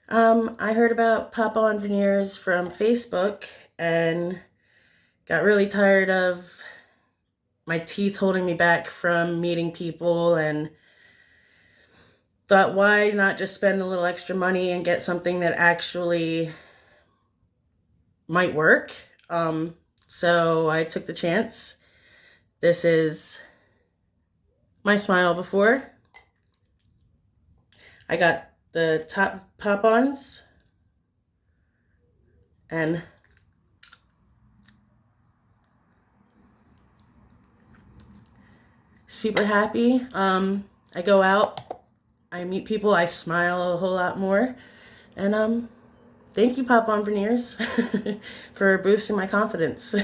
I heard about pop-on veneers from Facebook and got really tired of my teeth holding me back from meeting people and thought, why not just spend a little extra money and get something that actually might work? So I took the chance. This is my smile before. I got the top pop-ons and super happy. I go out, I meet people, I smile a whole lot more. And thank you, Pop-On Veneers, for boosting my confidence.